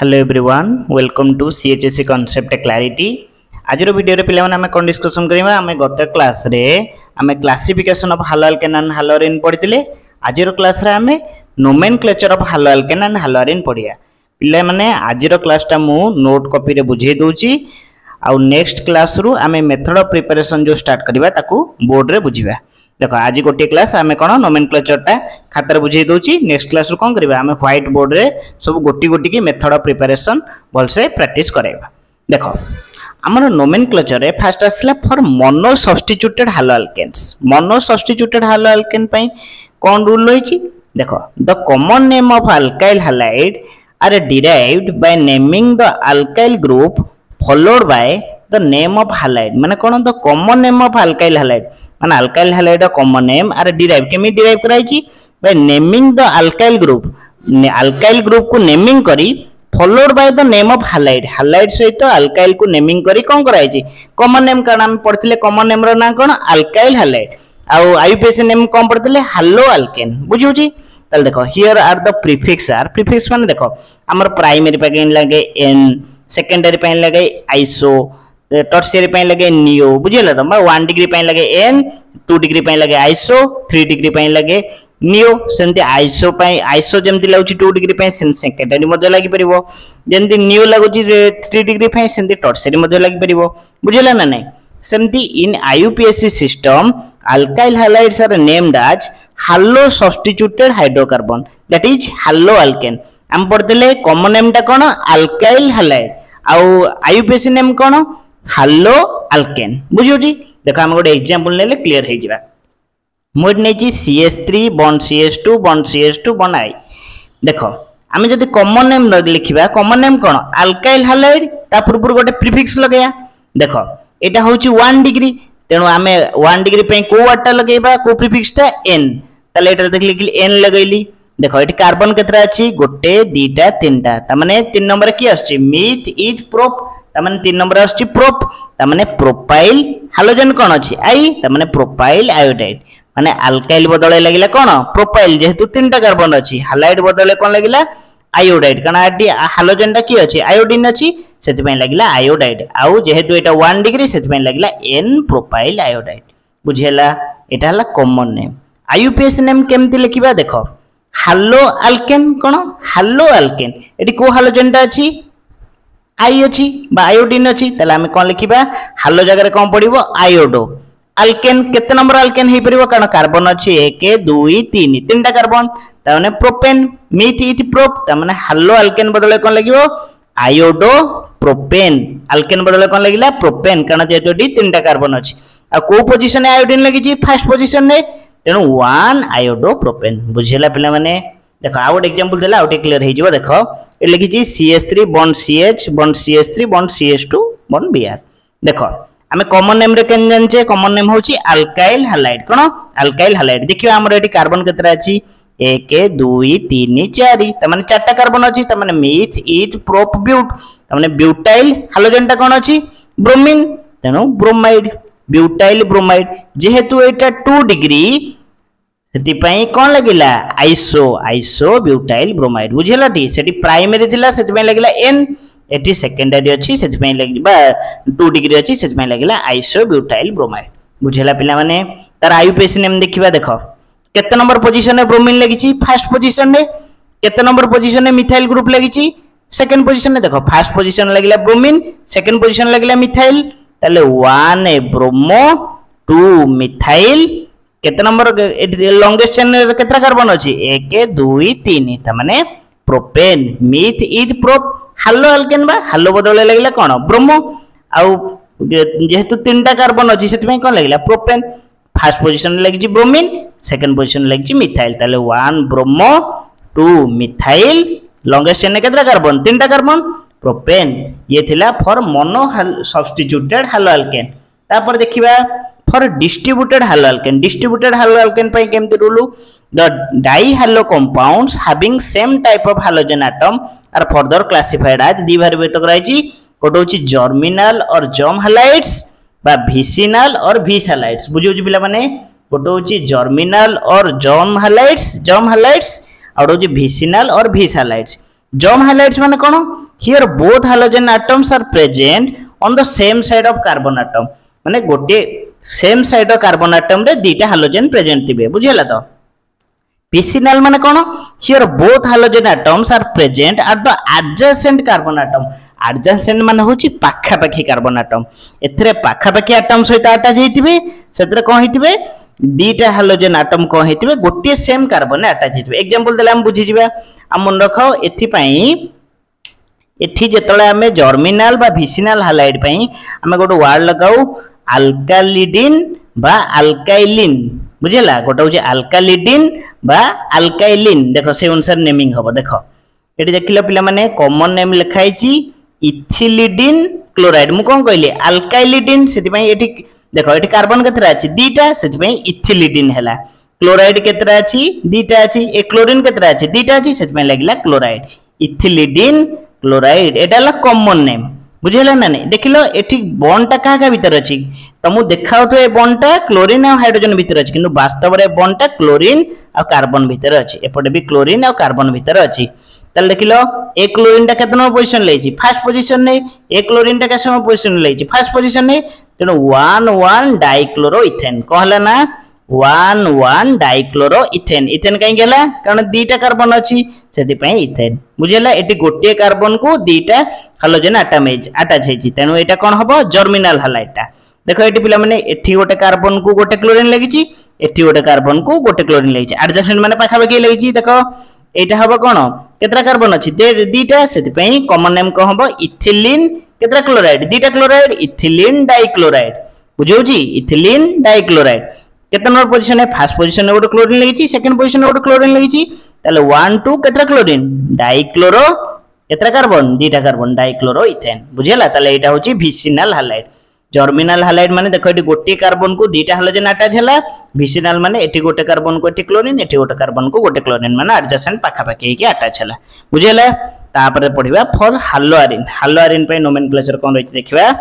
Hello everyone welcome to CHSC concept clarity. आज video रे पिले आम कौन डिस्कसन करबा आम गत क्लास रे आम classification of hello alkane and haloarene पढ़िथिले। आज क्लास रे आम nomenclature of hello alkane and haloarene पढ़िया। पिले माने आज क्लास टा मु नोट कॉपी रे बुझे दोची आ नेक्स्ट क्लास रु आम मेथड ऑफ प्रिपरेशन जो स्टार्ट करबा ताकू बोर्ड रे बुझिबा। देखो आज गोटे क्लास आम कौन नोमेनक्लेचर टा खातार बुझे दोची। नेक्स्ट क्लास रु कौन करबा आम व्हाइट बोर्ड रे सब गोटी गोटी की मेथड ऑफ प्रिपरेशन भलसे प्रैक्टिस कराइबा। देखो आमर नोमेनक्लेचर रे फर्स्ट आसला for mono substituted halo alkanes. Mono substituted halo alkane पई कौन रूल रही। देखो the common name of alkyl halide are derived by naming the alkyl group followed by the name of halide. माने कौन the common name of alkyl halide माने alkyl halide common name are derive केमी derive कराई by naming the alkyl group. Alkyl group को naming करी followed by the name of halide. Halide सहित alkyl को naming करी कौन कराई कॉमन नेम। कारण हम पढ़थिले कॉमन नेम रो ना कौन अल्काइल हालाइड आउ आईयूपीएसी नेम कौन पढ़थिले हालो अल्केन। बुझिउची ताल देखो हियर आर द प्रीफिक्स। आर प्रीफिक्स माने देखो हमर प्राइमरी पे लगे एन, सेकेंडरी पे लगे आइसो, टर्शियरी पे लगे नियो। बुझिला तो 1 डिग्री पे लगे एन, 2 डिग्री पे लगे आइसो, 3 डिग्री पे लगे नियो। सेमती आइसो पे आइसो जेमती लागुची 2 डिग्री पे सेकेंडरी मध्ये लागि परिबो। जेमती नियो लागुची 3 डिग्री पे सेमती टर्शियरी मध्ये लागि परिबो। बुझिला ना नहीं। सेमती in IUPAC system alkyl halides are named as halo substituted hydrocarbon that is halo alkane. हम पढ़थिले कॉमन नेम टा कोन अल्काइल हालाइड आउ आईयूपीएसी नेम कोन हालो अल्केन। बुझिउची देखो हम गोटे एग्जांपल नेले क्लियर हे जिबा। मोड नेची CH3 bond CH2 bond CH2 bond I। देखो आमे जदि कॉमन नेम लिखिबा कॉमन नेम कोन अल्काइल हालाइड ता पूर्व गोटे प्रीफिक्स लगाया। देखो एटा होची 1 डिग्री तेनु आमे 1 डिग्री पे को वाटा लगेबा को प्रीफिक्स टा n। ताले एटा देख लिखली n लगैली। देखो एटी कार्बन केतरा अछि गोटे दीटा तीनटा ता माने 3 नंबर की आछि मिथ इथ प्रोप ता माने 3 नंबर आछि प्रोप ता माने प्रोपाइल हालोजन कोन अछि I ता माने प्रोपाइल आयोडाइड माने अल्काइल बदले लागिला कोन प्रोपाइल जेहेतु तीनटा कार्बन अछि हालाइड बदले कोन लागिला आयोडाइड। कारण आडी हालोजन टा की अछि आयोडीन अछि सेति पय लागिला आयोडाइड आउ जेहेतु एटा 1 डिग्री सेति पय लागिला n प्रोपाइल आयोडाइड। बुझियला एटा हला कॉमन नेम। आईयूपीएसी नेम केमति लिखिबा देखो हालो अल्केन कोन हालो अल्केन एटी को हालोजन टा अछि I अछि बा आयोडीन अछि तले हम कोन लिखिबा हालो जगह रे कोन पडिबो आयोडो। अल्केन केते नंबर अल्केन हे परिबो कारण कार्बन अछि 1 2 3 तीनटा कार्बन ता माने प्रोपेन मिथ इथ प्रोप ता माने हालो अल्केन बदले कोन लागिबो आयोडो प्रोपेन। अल्केन बदले कोन लागिला प्रोपेन कारण जेतो डी तीनटा कार्बन अछि आ को पोजीशन आयोडीन लागिछि फर्स्ट पोजीशन ने तेनु 1 आयोडो प्रोपेन। बुझिला पिला माने देखो आ गोटे एग्जांपल देला आउटे क्लियर हे जिवो। देखो ए लिखिछि CH3 bond CH bond CH3 bond CH2 bond Br। देखो हमें कॉमन नेम रे केन जानचे कॉमन नेम होची अल्काइल हालाइड। कोन अल्काइल हालाइड देखियो हमर एटी कार्बन केतरा अछि 1 2 3 4 त माने चारटा कार्बन अछि त माने मिथ इथ प्रोप ब्यूट त माने ब्यूटाइल हालोजन टा कोन अछि ब्रोमीन तेनु ब्रोमाइड ब्यूटाइल ब्रोमाइड। जेहेतु एटा 2 डिग्री सेति पई कोन लागिला आइसो आइसो ब्यूटाइल ब्रोमाइड। बुझिला टी सेटी प्राइमरी थिला सेति पई लागिला n एटी सेकेंडरी अछि सेति पई लागिबा 2 डिग्री अछि सेति पई लागिला आइसो ब्यूटाइल ब्रोमाइड। बुझिला पिला माने तार आईयूपीएसी नेम देखिबा। देखो केते नंबर पोजीशन रे ब्रोमीन लागिछि फर्स्ट पोजीशन रे केते नंबर पोजीशन रे मिथाइल ग्रुप लागिछि सेकंड पोजीशन रे। देखो फर्स्ट पोजीशन लागिला ब्रोमीन सेकंड पोजीशन लागिला मिथाइल ताले 1 ब्रोमो 2 मिथाइल केते नंबर लॉन्गेस्ट चेन रे केतरा कार्बन अछि 1 2 3 त माने प्रोपेन मिथ इथ प्रोप हालो अल्केन बा हालो बदले लागिला कोन ब्रोमो आउ जेहेतु तीनटा कार्बन अछि सेति पय कोन लागिला प्रोपेन। फर्स्ट पोजीशन लागिछि ब्रोमीन सेकंड पोजीशन लागिछि मिथाइल ताले 1 ब्रोमो 2 मिथाइल लॉन्गेस्ट चेन रे केतरा कार्बन तीनटा कार्बन प्रोपेन। ये थिला for mono substituted halo alkane. तापर देखिबा for distributed halo alkane. Distributed halo alkane पय केमति rule the di halo compounds having same type of halogen atom are further classified as दी भाग विभक्त कराइछि कोट होछि जर्मिनल और जर्म हालाइड्स बा विसिनल और विस हालाइड्स। बुझिउछि पिला माने कोट होछि जर्मिनल और जर्म हालाइड्स और होछि विसिनल और विस हालाइड्स। जर्म हालाइड्स माने कोन here both hydrogen atoms are present on the same side of carbon atom माने गोटे same side of carbon atom रे दीटा हाइड्रोजन प्रेजेंट थिबे बुझियला तो पिसिनल माने कोन here both hydrogen atoms are present at the adjacent carbon atom adjacent माने होची पाखा पाखी कार्बन एटम एथरे पाखा पाखी एटम सहित अटैच हेतिबे सेतरे कोन हेतिबे दीटा हाइड्रोजन एटम कोन हेतिबे गोटे सेम कार्बन अटैच हेतिबे एग्जांपल देले हम बुझी जिबा हम मन रखो एथि पई एठी जेतले हमें जर्मिनल बा विसिनल हाइलाइट पई हमें गोटे वर्ड लगाऊ अल्कालिडिन बा अल्काइलिन बुझेला गोटे होची अल्कालिडिन बा अल्काइलिन देखो से अनुसार नेमिंग हबो देखो एटी देखिलो पिला माने कॉमन नेम लिखाई छी इथिलिडिन क्लोराइड मु कोन कहली अल्काइलिडिन सेति पई एटी देखो एटी कार्बन केतरा अछि दीटा सेति पई इथिलिडिन हैला क्लोराइड केतरा अछि दीटा अछि ए क्लोरीन केतरा अछि दीटा अछि सेति पई लागिला क्लोराइड इथिलिडिन क्लोराइड एटा कॉमन नेम बुझेला ना नहीं देखिलो एठी बॉन्डटा काका भीतर अछि तमु देखाउ तो ए बॉन्डटा क्लोरीन और हाइड्रोजन भीतर अछि किंतु वास्तव रे बॉन्डटा क्लोरीन और कार्बन भीतर अछि एपटे भी क्लोरीन और कार्बन भीतर अछि तल देखिलो ए क्लोरीन टा केतना पोजीशन लेछि फर्स्ट पोजीशन ने ए क्लोरीन टा केसम पोजीशन लेछि फर्स्ट पोजीशन ने तेनो 1 डाइक्लोरो इथेन कहला ना 1 डाइक्लोरो इथेन इथेन कहीं गेला कारण दीटा कार्बन अछि सेति पई इथेन बुझेला एटी गोटे कार्बन को दीटा हाइड्रोजन एटम अटैच हेछि तेनु एटा कोन हबो जर्मिनल हाइलाइटटा देखो एटी पिला माने एठी गोटे कार्बन को गोटे क्लोरीन लागिछि एठी गोटे कार्बन को गोटे क्लोरीन लागिछि एडजेसेंट माने पाखा पाखी लागिछि देखो एटा हबो कोन केतरा कार्बन अछि दीटा सेति पई कॉमन नेम को हबो इथिलिन केतरा क्लोराइड दीटा क्लोराइड इथिलिन डाइक्लोराइड बुझौछि इथिलिन डाइक्लोराइड केतना नंबर पोजीशन है फर्स्ट पोजीशन में गोटे क्लोरीन लागिछि सेकंड पोजीशन में गोटे क्लोरीन लागिछि ताले 1 2 केतरा क्लोरीन डाइक्लोरो केतरा कार्बन दीटा कार्बन डाइक्लोरो इथेन बुझियला ताले एटा होछि विसिनल हाइलाइट जर्मिनल हाइलाइट माने देखो एटी गोटे कार्बन को दीटा हाइड्रोजन अटैच हैला विसिनल माने एटी गोटे कार्बन को एटी क्लोरीन एटी गोटे कार्बन को गोटे क्लोरीन माने एडजेसेंट पाखा पाखी के अटैच हैला बुझियला तापर पढिबा फॉर हालोआरिन पे नोमेनक्लेचर कोन रहिछि देखिबा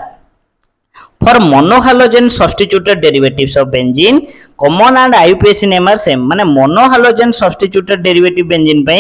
For monohalogen substituted derivatives of benzene, common and IUPAC name are same. माने monohalogen substituted derivative benzene पे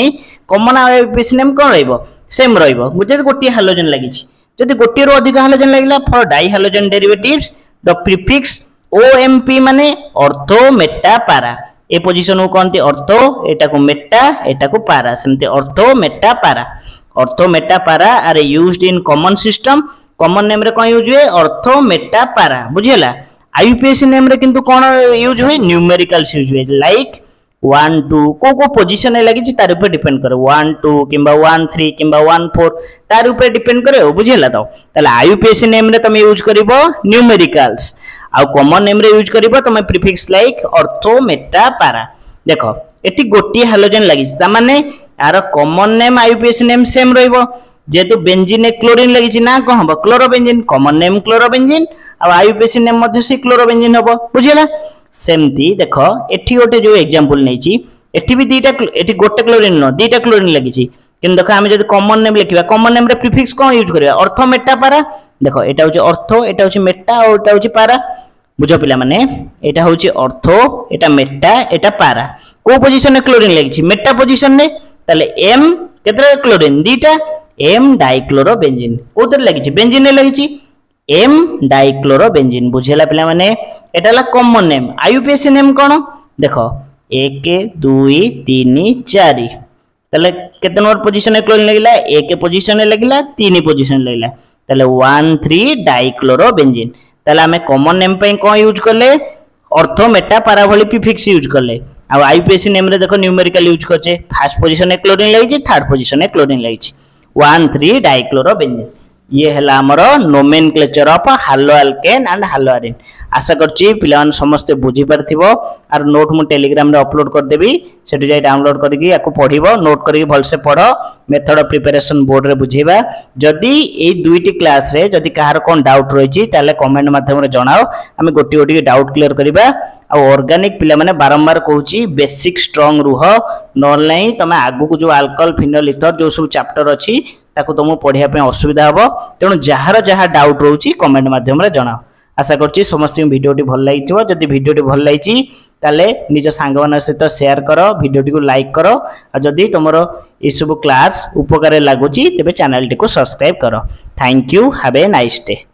common and IUPAC name कौन रहिबो same रहिबो मुझे गोटी halogen लागि छि जदि गोटी रो अधिक halogen लागिला for dihalogen derivatives the prefix OMP माने ortho meta para ए पोजीशन को कोनती ortho एटा को meta एटा को para सेमते ortho meta para are used in common system common name रे कोन यूज हुए ऑर्थो मेटा पारा बुझियला आईयूपीएसी नेम रे किंतु कोन यूज हुए न्यूमेरिकल्स यूज हुए लाइक 1 2 को पोजीशन ए लागि छि तार ऊपर डिपेंड करे 1 2 किबा 1 3 किबा 1 4 तार ऊपर डिपेंड करे बुझियला तो तले आईयूपीएसी नेम रे तमे यूज करिवो न्यूमेरिकल्स आ कॉमन नेम रे यूज करिवो तमे प्रीफिक्स लाइक ऑर्थो मेटा पारा देखो एटी गोटी हाइड्रोजन लागि छि माने यार common name IUPAC name same रहइबो जेतु बेंजीन ए क्लोरीन लागि छि ना को हबो क्लोरोबेंजीन कॉमन नेम क्लोरोबेंजीन आ आईयूपीएसी नेम मध्ये से क्लोरोबेंजीन हबो बुझियला सेमती देखो एठी गोटे जो एग्जांपल नै छि एठी भी दीटा एठी गोटे क्लोरीन न दीटा क्लोरीन लागि छि किन देखो हम जदि कॉमन नेम लिखिबा कॉमन नेम रे प्रीफिक्स कोन यूज करिया ऑर्थो मेटा पारा देखो एटा होछि ऑर्थो एटा होछि मेटा और एटा होछि पारा बुझो पिला माने एटा होछि ऑर्थो एटा मेटा एटा पारा को पोजीशन में क्लोरीन लागि छि मेटा पोजीशन ने तले एम केतरा क्लोरीन दीटा एम डाइक्लोरोबेंजीन कोतर लागि छि बेंजीन ने लागि छि एम डाइक्लोरोबेंजीन बुझेला पिला माने एटाला कॉमन नेम आईयूपीएसी नेम कोन देखो 1 2 3 4 तले केते नंबर पोजीशन में क्लोरीन लागिला 1 पोजीशन में लागिला 3 पोजीशन लागिला तले 1 3 डाइक्लोरोबेंजीन तले हमें कॉमन नेम पे कोन यूज करले ऑर्थो मेटा पारा भली प्रीफिक्स यूज करले आ आईयूपीएसी नेम रे देखो न्यूमेरिकल यूज करछे फर्स्ट पोजीशन में क्लोरीन लागि छि थर्ड पोजीशन में क्लोरीन लागि छि 1 3 डाइक्लोरोबेंजीन ये हला हमरो nomenclature of hello alkane and haloarene आशा करछि पिलान समस्त बुझी परथिबो आर नोट मु टेलीग्राम रे अपलोड कर देबी सेटु जाय डाउनलोड करके याको पढिबो नोट करके भल से पढो मेथड ऑफ प्रिपरेशन बोर्ड रे बुझेबा जदी ए दुईटी क्लास रे जदी कहार कोन डाउट रहिछि ताले कमेंट माध्यम रे जणाओ हमें गोटी गोटी डाउट क्लियर करिबा आ ऑर्गेनिक पिला माने बारंबार कहूछि बेसिक स्ट्रांग रुह नॉन नहीं तमे आगु को जो अल्कोहल फिनोल ईथर जो सब चैप्टर अछि ताको तुम पढ़िया पे असुविधा हबो तेणु जहार जहा डाउट रोची कमेंट माध्यम रे जणाओ आशा करछि समस्त वीडियोटी भल लागिथिबो जदि वीडियोटी भल लागिछि ताले निज सांगमान सहित शेयर करो वीडियोटी को लाइक करो आ जदि तुमरो ये सब क्लास उपकार लगुच तेज चैनल टी सब्सक्राइब कर। Thank you, have a nice day.